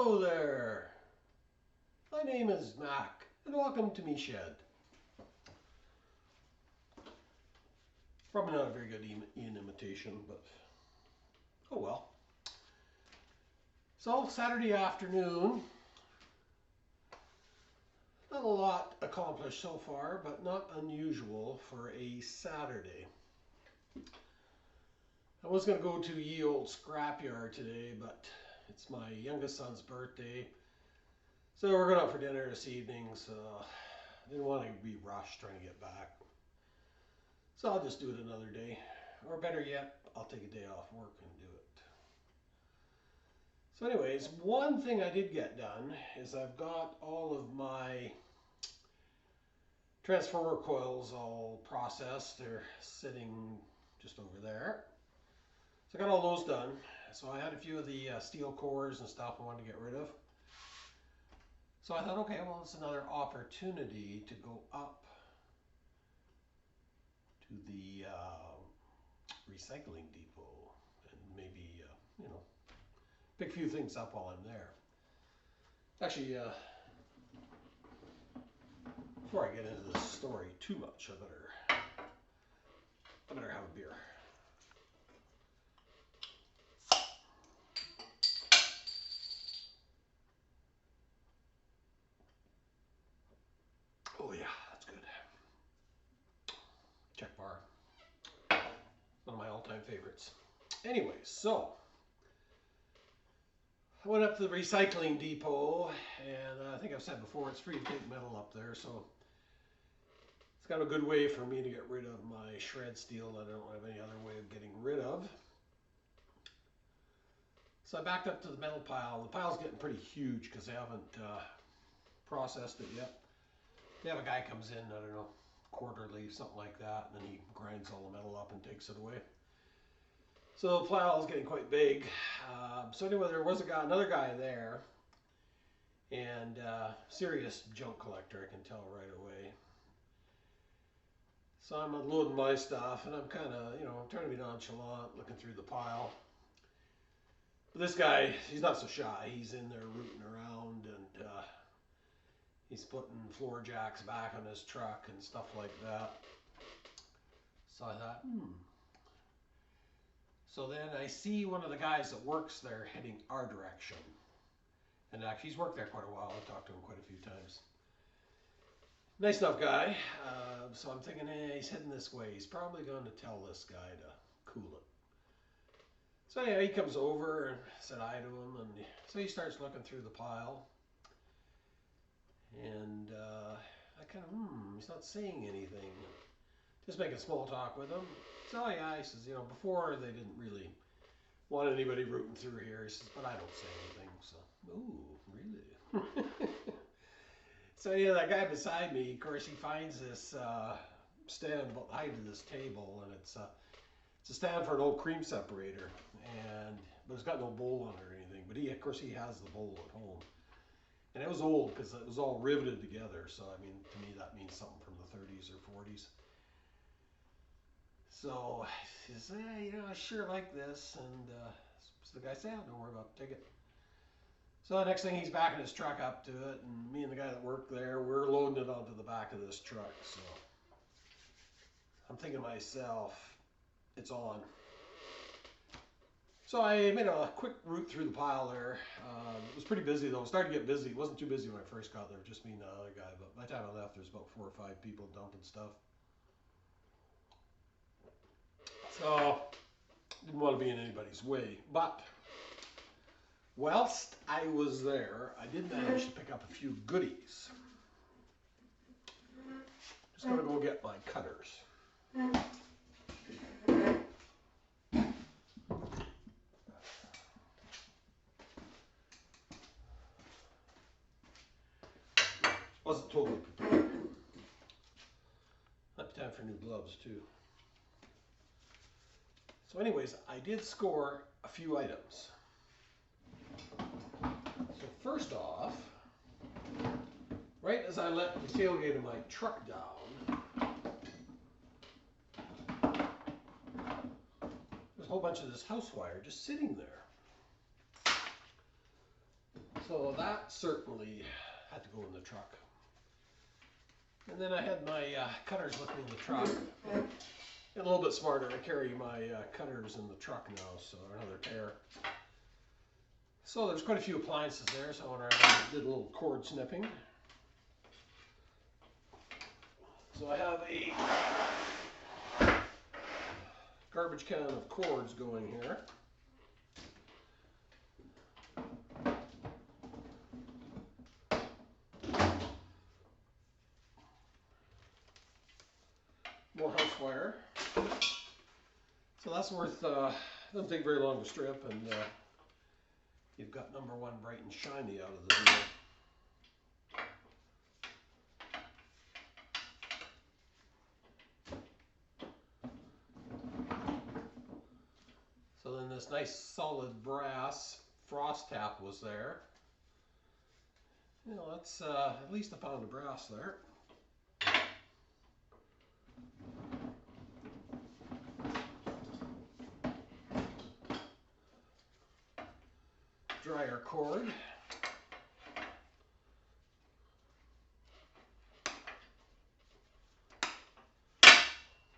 Hello there. My name is Mac, and welcome to me shed. Probably not a very good Ian imitation, but oh well. So Saturday afternoon, not a lot accomplished so far, but not unusual for a Saturday. I was going to go to ye old scrapyard today, but it's my youngest son's birthday. So we're going out for dinner this evening, so I didn't want to be rushed trying to get back. So I'll just do it another day. Or better yet, I'll take a day off work and do it. So anyways, one thing I did get done is I've got all of my transformer coils all processed. They're sitting just over there. So I got all those done. So I had a few of the steel cores and stuff I wanted to get rid of. So I thought, okay, well, it's another opportunity to go up to the recycling depot and maybe, pick a few things up while I'm there. Actually, before I get into this story too much, I better have a beer. Oh yeah, that's good. Czech bar. One of my all-time favorites. Anyways, so I went up to the recycling depot, and I think I've said before, it's free to take metal up there, so it's kind of a good way for me to get rid of my shred steel that I don't have any other way of getting rid of. So I backed up to the metal pile. The pile's getting pretty huge because they haven't processed it yet. They have a guy comes in, I don't know, quarterly, something like that, and then he grinds all the metal up and takes it away. So the pile is getting quite big. So anyway, there was another guy there, and serious junk collector, I can tell right away. So I'm unloading my stuff, and I'm kind of, trying to be nonchalant, looking through the pile. But this guy, he's not so shy. He's in there rooting around, and he's putting floor jacks back on his truck and stuff like that. So I thought, So then I see one of the guys that works there heading our direction. And actually, he's worked there quite a while. I've talked to him quite a few times. Nice enough guy. So I'm thinking, he's heading this way. He's probably going to tell this guy to cool it. So anyway, he comes over and said hi to him. And so he starts looking through the pile. And I kind of, he's not saying anything. Just making small talk with him. So yeah, he says, before they didn't really want anybody rooting through here. He says, but I don't say anything. So, ooh, really? So that guy beside me, of course, he finds this stand about the height of this table, and it's a stand for an old cream separator, but it's got no bowl on it or anything. But of course, he has the bowl at home, and it was old because it was all riveted together. So I mean, to me, that means something from the 30s or 40s. So he says, I sure like this, and so the guy said, don't worry about it, take it. So the next thing, he's backing his truck up to it, and me and the guy that worked there, we're loading it onto the back of this truck. So I'm thinking to myself, it's on. So I made a quick route through the pile there. It was pretty busy though. It started to get busy. It wasn't too busy when I first got there, just me and the other guy. But by the time I left, there's about 4 or 5 people dumping stuff. So didn't want to be in anybody's way. But whilst I was there, I did manage to pick up a few goodies. Just gonna go get my cutters. Wasn't totally prepared. Might be time for new gloves too. So anyways, I did score a few items. So first off, right as I let the tailgate of my truck down, there's a whole bunch of this house wire just sitting there. So that certainly had to go in the truck. And then I had my cutters with me in the truck. And a little bit smarter, I carry my cutters in the truck now, so another pair. So there's quite a few appliances there, so I did a little cord snipping. So I have a garbage can of cords going here. More house wire. So that's worth, doesn't take very long to strip, and you've got number one bright and shiny out of the deal. So then this nice solid brass frost tap was there. You know, that's at least a pound of brass there. Dryer cord.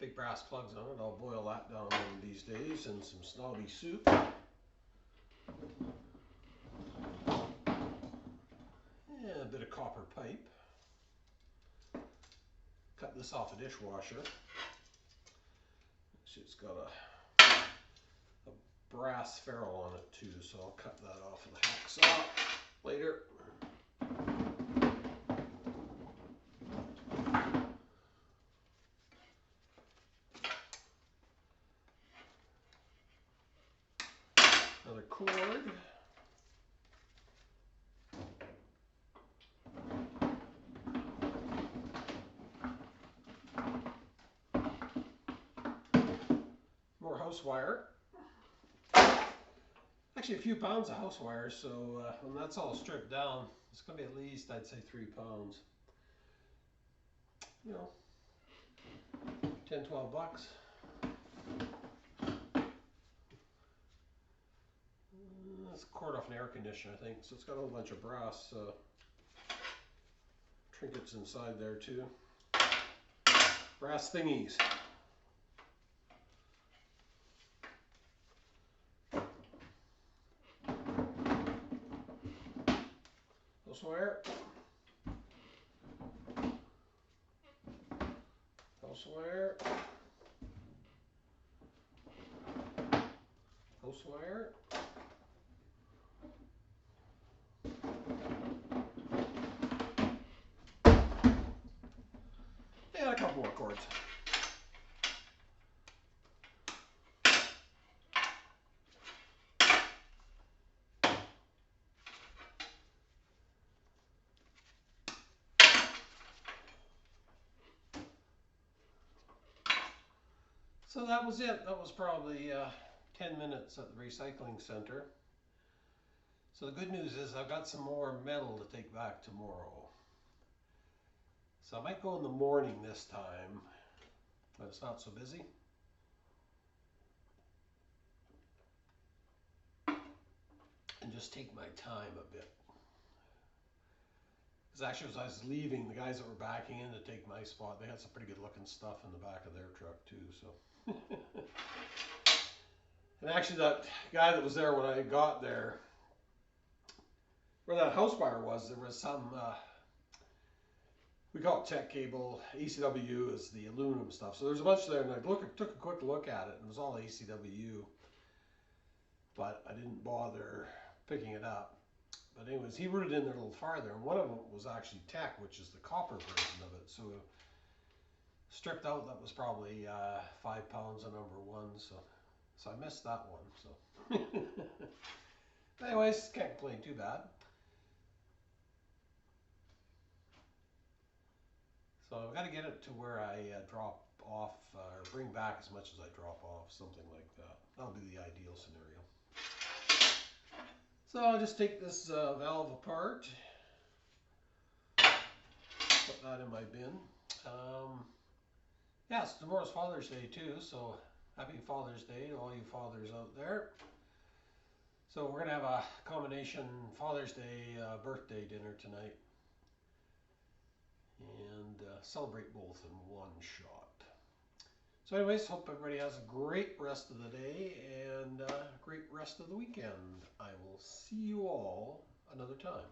Big brass plugs on it. I'll boil that down one of these days in some snobby soup. Yeah, a bit of copper pipe. Cut this off a dishwasher. Actually, it's got a brass ferrule on it too, so I'll cut that off with a hacksaw later. Another cord. More house wire. Actually a few pounds of house wire, so when that's all stripped down, it's going to be at least, I'd say, 3 pounds. You know, 10, 12 bucks. That's a cord off an air conditioner, I think. So it's got a whole bunch of brass trinkets inside there too. Brass thingies. House wire. House wire. House wire. And a couple more cords. So that was it. That was probably 10 minutes at the recycling center. So the good news is I've got some more metal to take back tomorrow. So I might go in the morning this time, when it's not so busy. And just take my time a bit. Because actually as I was leaving, the guys that were backing in to take my spot, they had some pretty good looking stuff in the back of their truck too. So. And actually that guy that was there when I got there, where that house wire was, there was some, we call it tech cable, ACW is the aluminum stuff. So there's a bunch there, and I took a quick look at it, and it was all ACW. But I didn't bother picking it up. But anyways, he rooted in there a little farther, and one of them was actually tech, which is the copper version of it. So stripped out, that was probably 5 pounds of number one. So I missed that one. So anyways, can't complain too bad. So I've got to get it to where I drop off or bring back as much as I drop off, something like that. That'll be the ideal scenario. So I'll just take this valve apart, put that in my bin. Yeah, so tomorrow's Father's Day too, so happy Father's Day to all you fathers out there. So we're gonna have a combination Father's Day birthday dinner tonight, and celebrate both in one shot. So, anyways, hope everybody has a great rest of the day and a great rest of the weekend. I will see you all another time.